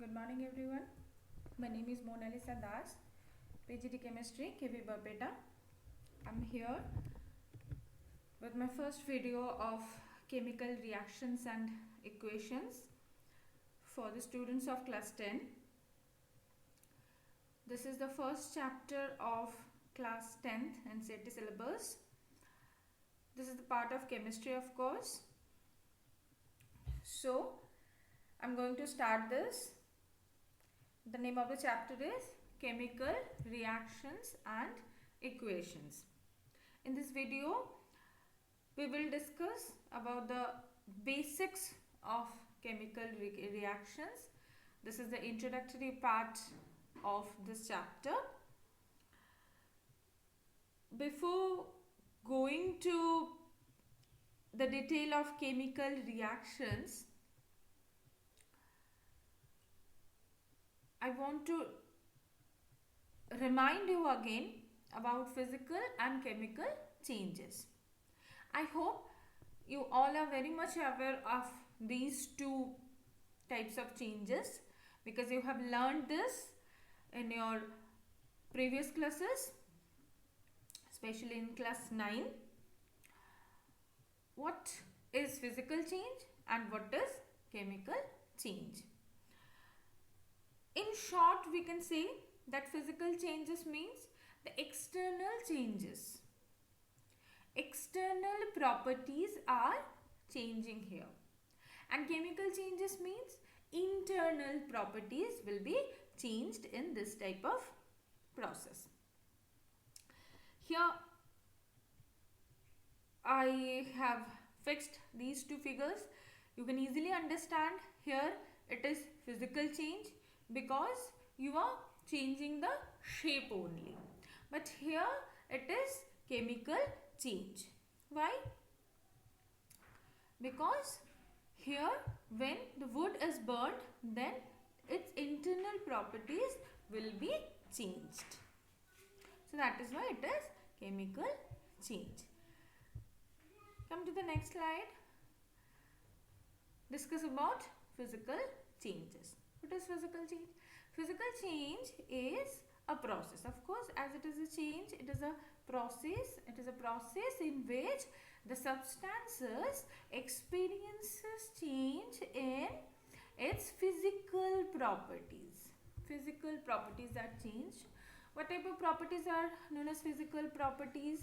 Good morning everyone. My name is Monalisa Das, PGT Chemistry, KV Barpeta. I'm here with my first video of chemical reactions and equations for the students of class 10. This is the first chapter of class 10th NCERT syllabus. This is the part of chemistry, of course. So I'm going to start this. The name of the chapter is Chemical Reactions and Equations. In this video, we will discuss about the basics of chemical reactions. This is the introductory part of this chapter. Before going to the detail of chemical reactions, I want to remind you again about physical and chemical changes. I hope you all are very much aware of these two types of changes because you have learned this in your previous classes, especially in class 9. What is physical change and what is chemical change? In short, we can say that physical changes means the external changes. External properties are changing here. And chemical changes means internal properties will be changed in this type of process. Here I have fixed these two figures. You can easily understand here it is physical change because you are changing the shape only. But here it is chemical change. Why? Because here when the wood is burnt, then its internal properties will be changed. So that is why it is chemical change. Come to the next slide. Discuss about physical changes. What is physical change? Physical change is a process. Of course, as it is a change, it is a process. It is a process in which the substances experiences change in its physical properties. Physical properties are changed. What type of properties are known as physical properties?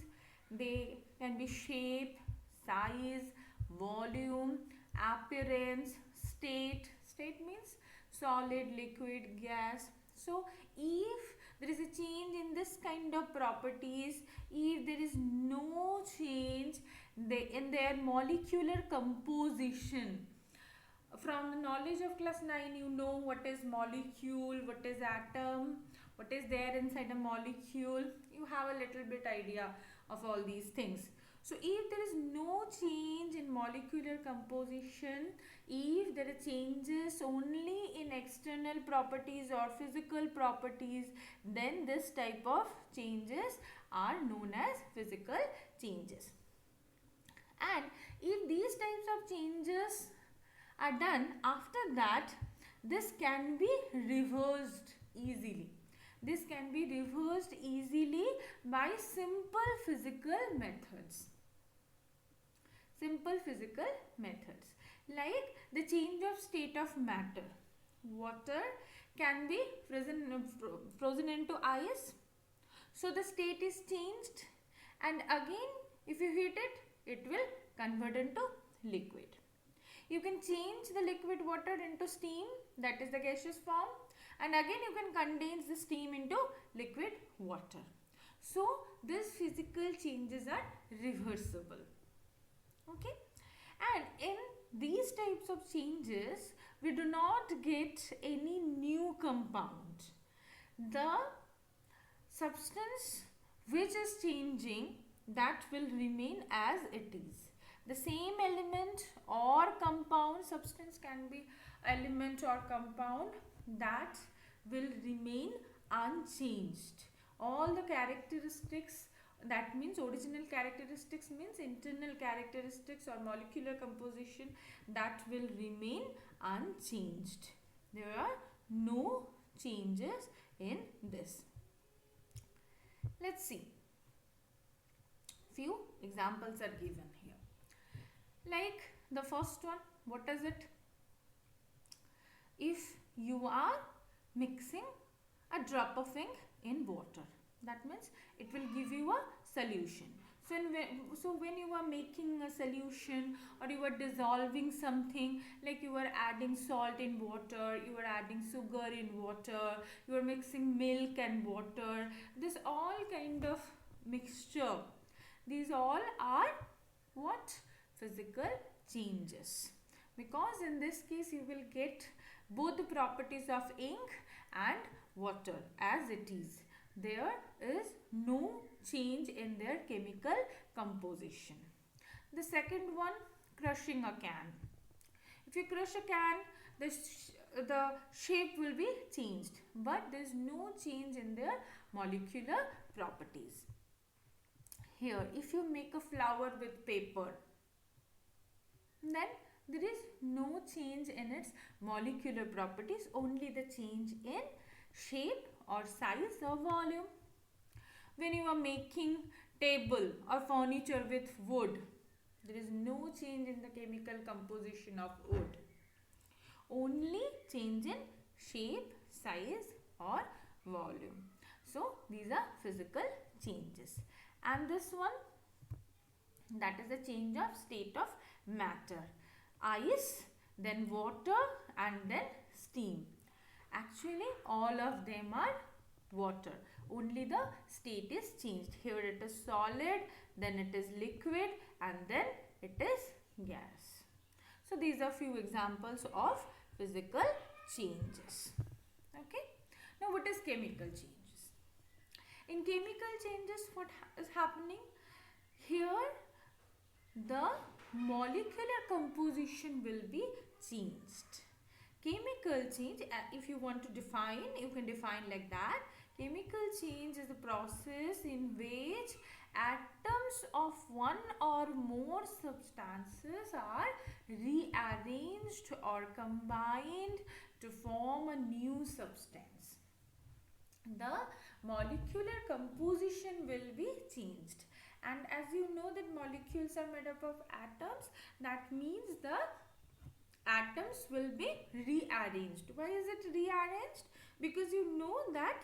They can be shape, size, volume, appearance, state. State means solid, liquid, gas. So if there is a change in this kind of properties, if there is no change in their molecular composition, from the knowledge of class 9 you know what is molecule, what is atom, what is there inside a molecule. You have a little bit idea of all these things. So if there is no change in molecular composition, if there are changes only in external properties or physical properties, then this type of changes are known as physical changes. And if these types of changes are done, after that this can be reversed easily. This can be reversed easily by simple physical methods. Simple physical methods like the change of state of matter. Water can be frozen into ice. So the state is changed, and again if you heat it, it will convert into liquid. You can change the liquid water into steam, that is the gaseous form, and again you can condense the steam into liquid water. So these physical changes are reversible. Okay, and in these types of changes we do not get any new compound. The substance which is changing, that will remain as it is. The same element or compound, substance can be element or compound, that will remain unchanged. All the characteristics, that means original characteristics means internal characteristics or molecular composition, that will remain unchanged. There are no changes in this. Let's see. Few examples are given here. Like the first one, what is it? If you are mixing a drop of ink in water, that means it will give you a solution. So when you are making a solution, or you are dissolving something, like you are adding salt in water, you are adding sugar in water, you are mixing milk and water, this all kind of mixture, these all are what? Physical changes. Because in this case you will get both the properties of ink and water as it is. There is no change in their chemical composition. The second one, crushing a can. If you crush a can, the shape will be changed, but there is no change in their molecular properties. Here, if you make a flower with paper, then there is no change in its molecular properties, only the change in shape or size or volume. When you are making table or furniture with wood, there is no change in the chemical composition of wood, only change in shape, size or volume. So these are physical changes. And this one, that is the change of state of matter. Ice, then water, and then steam. Actually all of them are water, only the state is changed. Here it is solid, then it is liquid, and then it is gas. So these are few examples of physical changes. Okay. Now what is chemical changes? In chemical changes, what is happening? Here the molecular composition will be changed. Chemical change, if you want to define, you can define like that. Chemical change is a process in which atoms of one or more substances are rearranged or combined to form a new substance. The molecular composition will be changed. And as you know that molecules are made up of atoms, that means the atoms will be rearranged. Why is it rearranged? Because you know that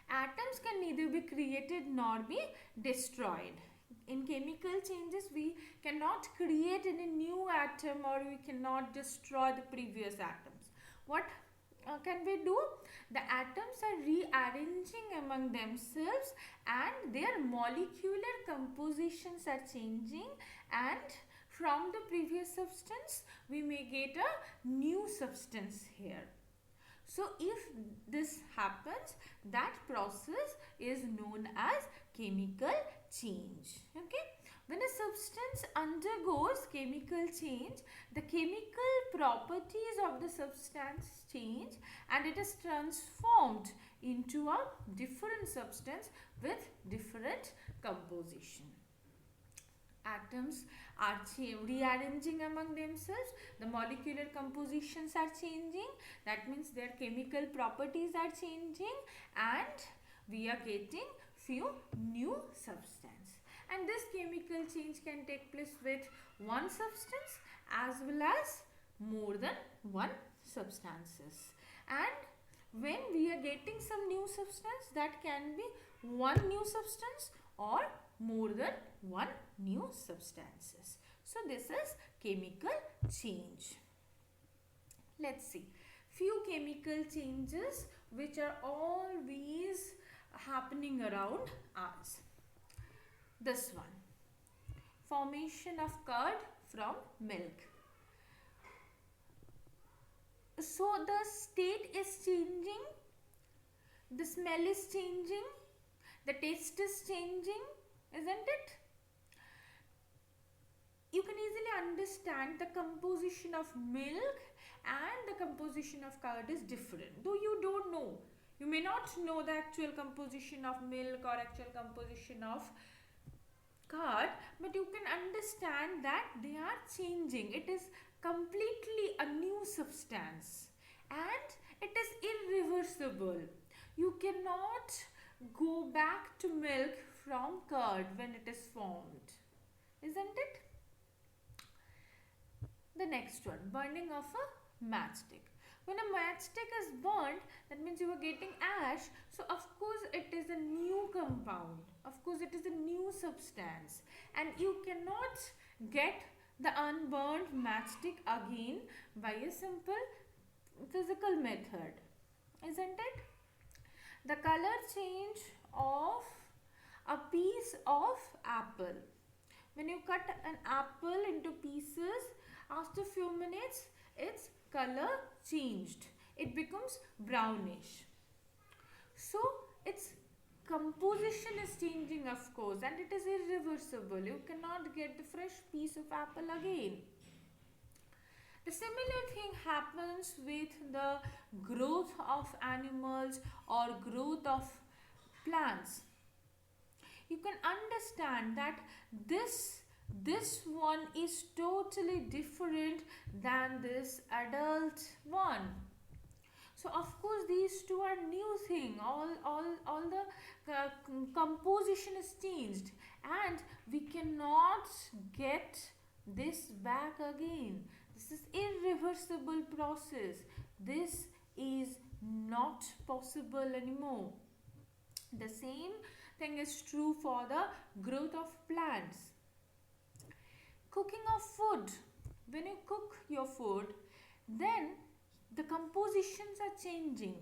atoms can neither be created nor be destroyed. In chemical changes, we cannot create any new atom, or we cannot destroy the previous atoms. What can we do? The atoms are rearranging among themselves and their molecular compositions are changing, and from the previous substance we may get a new substance here. So if this happens, that process is known as chemical change. Okay. When a substance undergoes chemical change, the chemical properties of the substance change and it is transformed into a different substance with different composition. Atoms are rearranging among themselves, the molecular compositions are changing, that means their chemical properties are changing, and we are getting few new substance. And this chemical change can take place with one substance as well as more than one substances. And when we are getting some new substance, that can be one new substance or more than one new substances. So this is chemical change. Let's see few chemical changes which are always happening around us. This one, formation of curd from milk. So the state is changing, the smell is changing, the taste is changing, isn't it? You can easily understand the composition of milk and the composition of curd is different. Though you don't know, you may not know the actual composition of milk or actual composition of curd, but you can understand that they are changing. It is completely a new substance, and it is irreversible. You cannot go back to milk from curd when it is formed, isn't it? The next one, burning of a matchstick. When a matchstick is burnt, that means you are getting ash. So of course it is a new compound. Of course it is a new substance. And you cannot get the unburned matchstick again by a simple physical method. Isn't it? The color change of a piece of apple. When you cut an apple into pieces, after few minutes its color changed. It becomes brownish. So its composition is changing, of course, and it is irreversible. You cannot get the fresh piece of apple again. The similar thing happens with the growth of animals or growth of plants. You can understand that this one is totally different than this adult one. So of course these two are new thing. All the composition is changed, and we cannot get this back again. This is irreversible process. This is not possible anymore. The same thing is true for the growth of plants. Cooking of food. When you cook your food, then the compositions are changing.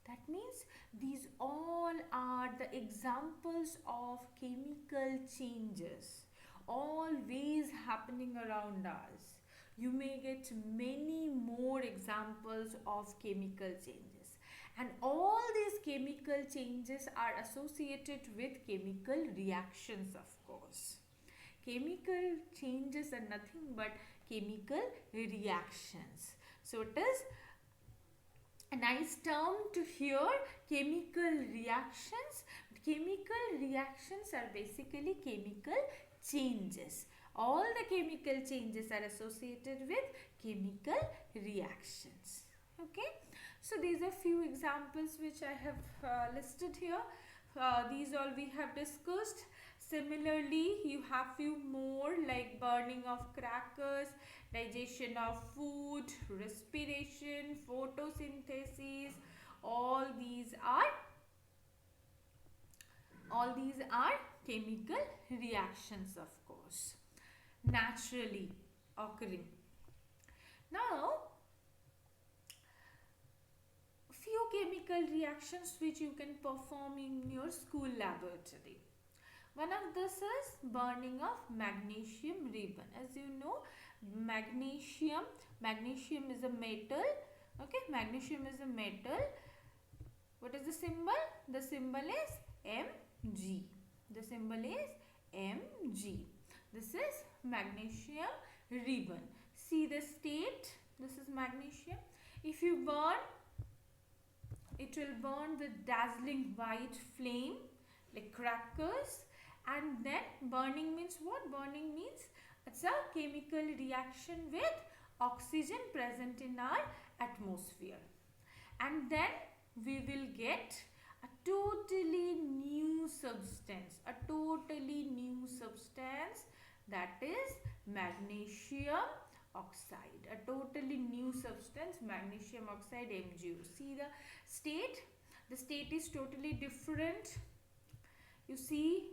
That means these all are the examples of chemical changes always happening around us. You may get many more examples of chemical changes, and all these chemical changes are associated with chemical reactions, of course. Chemical changes are nothing but chemical reactions. So it is a nice term to hear, chemical reactions. Chemical reactions are basically chemical changes. All the chemical changes are associated with chemical reactions. Okay, so these are few examples which I have listed here. These all we have discussed. Similarly, you have few more like burning of crackers, digestion of food, respiration, photosynthesis. All these are chemical reactions, of course, naturally occurring. Now, few chemical reactions which you can perform in your school laboratory. One of this is burning of magnesium ribbon. As you know, magnesium is a metal. Okay, magnesium is a metal. What is the symbol? The symbol is Mg. The symbol is Mg. This is magnesium ribbon. See the state. This is magnesium. If you burn, it will burn with dazzling white flame like crackers. And then burning means what? Burning means it's a chemical reaction with oxygen present in our atmosphere. And then we will get a totally new substance. A totally new substance, that is magnesium oxide. A totally new substance, magnesium oxide, MgO. See the state? The state is totally different. You see,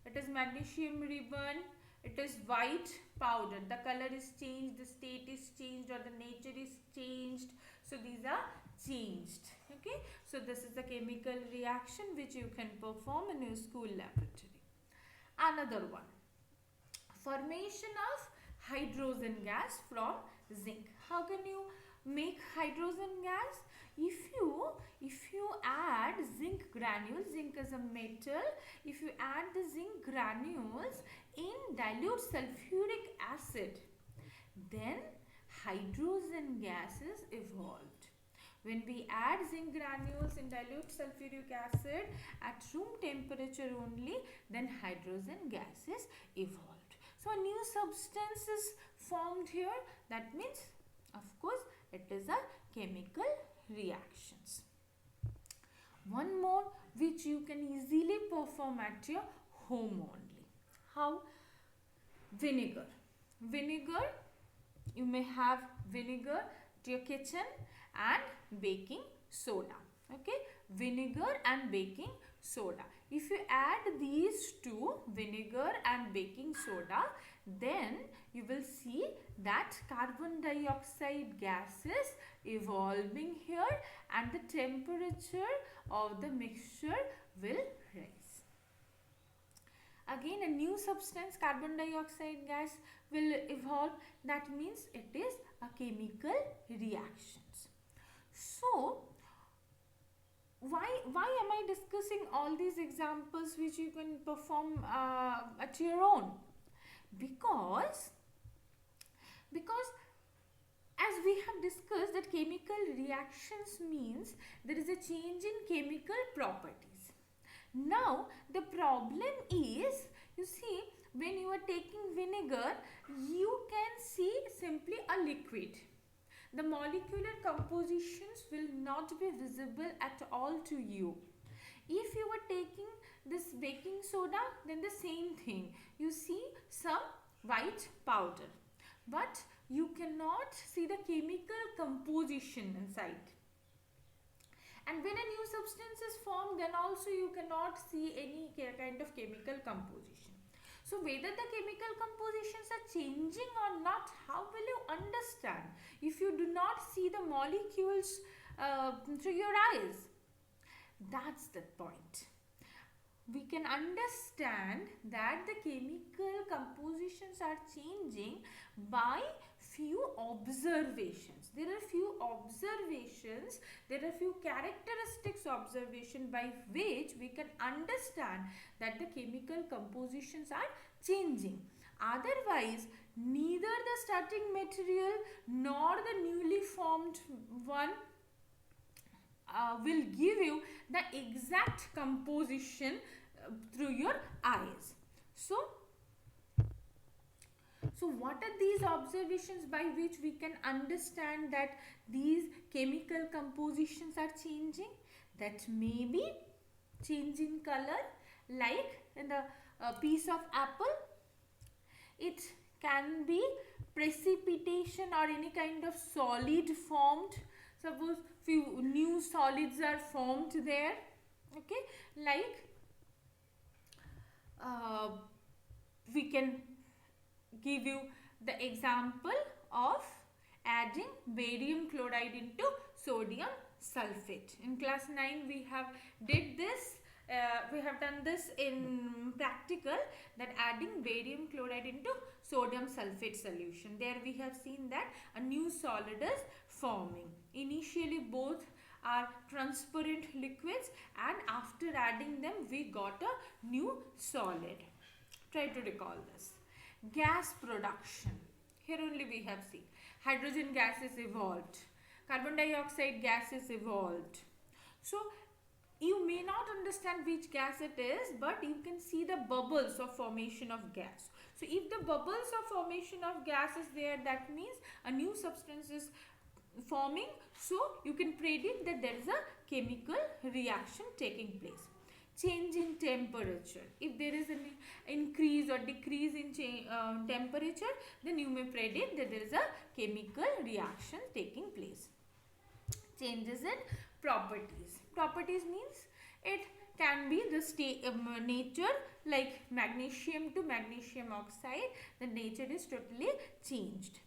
it is magnesium ribbon. It is white powder. The color is changed, the state is changed, or the nature is changed. So these are changed. Okay. So this is the chemical reaction which you can perform in your school laboratory. Another one, formation of hydrogen gas from zinc. How can you make hydrogen gas? If you add zinc granules, zinc is a metal. If you add the zinc granules in dilute sulfuric acid, then hydrogen gas is evolved. When we add zinc granules in dilute sulfuric acid at room temperature only, then hydrogen gas is evolved. So a new substance is formed here. That means, of course, it is a chemical reactions. One more which you can easily perform at your home only. How? Vinegar. Vinegar, you may have vinegar to your kitchen and baking soda. Okay, vinegar and baking soda. If you add these two, vinegar and baking soda, then you will see that carbon dioxide gas is evolving here and the temperature of the mixture will rise. Again, a new substance, carbon dioxide gas, will evolve. That means it is a chemical reactions. So, why am I discussing all these examples which you can perform at your own? Because as we have discussed that chemical reactions means there is a change in chemical properties. Now the problem is, you see, when you are taking vinegar, you can see simply a liquid. The molecular compositions will not be visible at all to you. If you are taking this baking soda, then the same thing. You see some white powder, but you cannot see the chemical composition inside. And when a new substance is formed, then also you cannot see any kind of chemical composition. So whether the chemical compositions are changing or not, how will you understand if you do not see the molecules through your eyes? That's the point. We can understand that the chemical compositions are changing by few observations. There are few observations, there are few characteristics observation by which we can understand that the chemical compositions are changing. Otherwise, neither the starting material nor the newly formed one will give you the exact composition through your eyes. So what are these observations by which we can understand that these chemical compositions are changing? That may be change in color, like in the piece of apple. It can be precipitation or any kind of solid formed. Suppose few new solids are formed there. Okay, like we can give you the example of adding barium chloride into sodium sulfate. In class 9 we have did this. We have done this in practical, that adding barium chloride into sodium sulfate solution. There we have seen that a new solid is forming. Initially both are transparent liquids, and after adding them we got a new solid. Try to recall this. Gas production. Here only we have seen hydrogen gas is evolved, carbon dioxide gas is evolved. So you may not understand which gas it is, but you can see the bubbles of formation of gas. So if the bubbles of formation of gas is there, that means a new substance is forming. So you can predict that there is a chemical reaction taking place. Change in temperature. If there is an increase or decrease in temperature, then you may predict that there is a chemical reaction taking place. Changes in properties. Properties means it can be the nature, like magnesium to magnesium oxide, the nature is totally changed.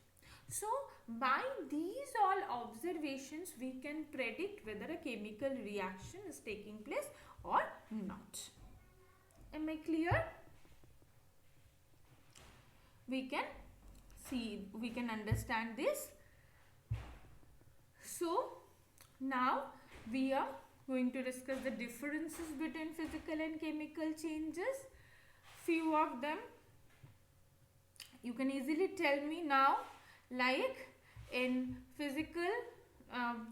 So by these all observations we can predict whether a chemical reaction is taking place or not. Am I clear? We can see, we can understand this. So now we are going to discuss the differences between physical and chemical changes. Few of them you can easily tell me now, like in physical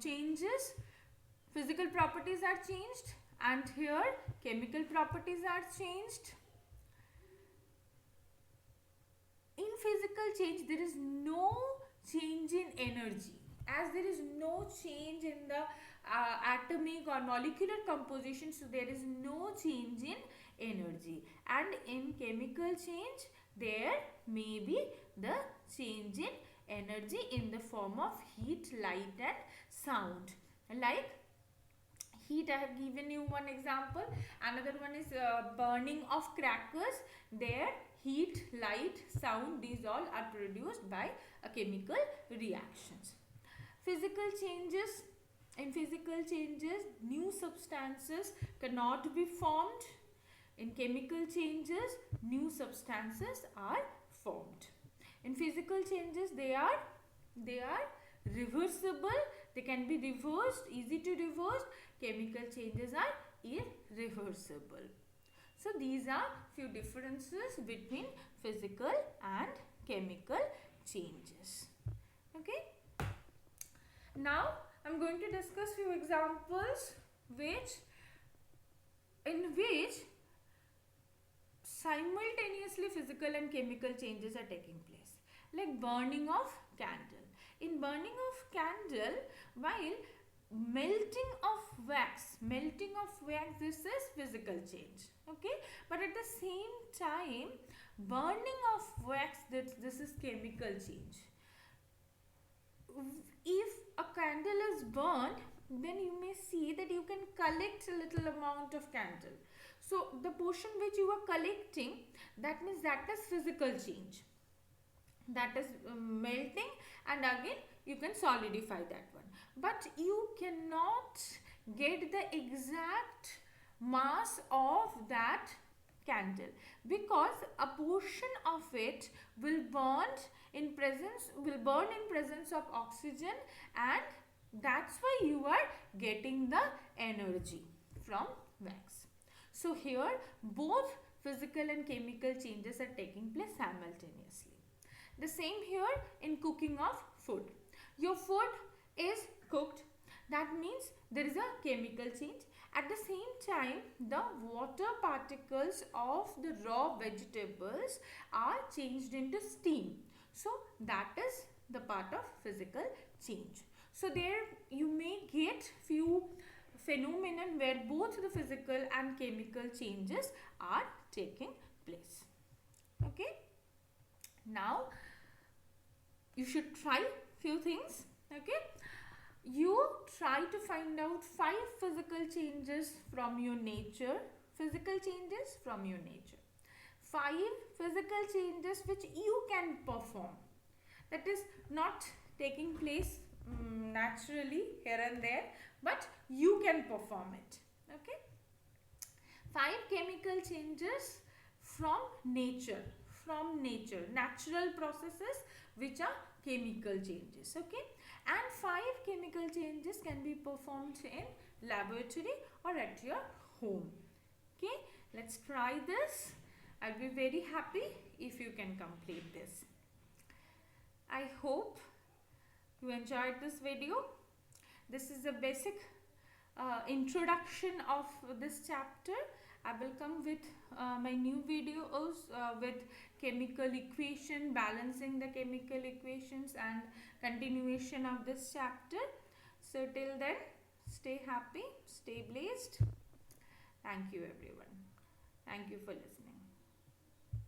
changes, physical properties are changed, and here chemical properties are changed. In physical change there is no change in energy. as there is no change in the atomic or molecular composition, so there is no change in energy. And in chemical change, there may be the change in energy in the form of heat, light and sound. Like heat, I have given you one example. Another one is burning of crackers. There heat, light, sound, these all are produced by a chemical reactions. Physical changes. In physical changes, new substances cannot be formed. In chemical changes, new substances are formed. In physical changes, they are reversible. They can be reversed, easy to reverse. Chemical changes are irreversible. So these are few differences between physical and chemical changes. Okay. Now I am going to discuss few examples in which simultaneously physical and chemical changes are taking place. Like burning of candle. In burning of candle, while melting of wax, this is physical change. Okay, but at the same time, burning of wax, this is chemical change. If a candle is burned, then you may see that you can collect a little amount of candle. So the portion which you are collecting, that means that is physical change. That is melting, and again you can solidify that one. But you cannot get the exact mass of that candle, because a portion of it will burn in presence of oxygen, and that's why you are getting the energy from wax. So here both physical and chemical changes are taking place simultaneously. The same here in cooking of food. Your food is cooked, that means there is a chemical change. At the same time, the water particles of the raw vegetables are changed into steam. So that is the part of physical change. So there you may get few phenomenon where both the physical and chemical changes are taking place. Okay. Now you should try few things. Okay. You try to find out 5 physical changes from your nature. 5 physical changes which you can perform. That is not taking place naturally here and there, but you can perform it. Okay. 5 chemical changes from nature. Natural processes which are chemical changes. Okay. And 5 chemical changes can be performed in laboratory or at your home. Okay. Let's try this. I'll be very happy if you can complete this. I hope you enjoyed this video. This is a basic introduction of this chapter. I will come with my new videos with chemical equation, balancing the chemical equations, and continuation of this chapter. So till then, stay happy, stay blessed. Thank you everyone. Thank you for listening.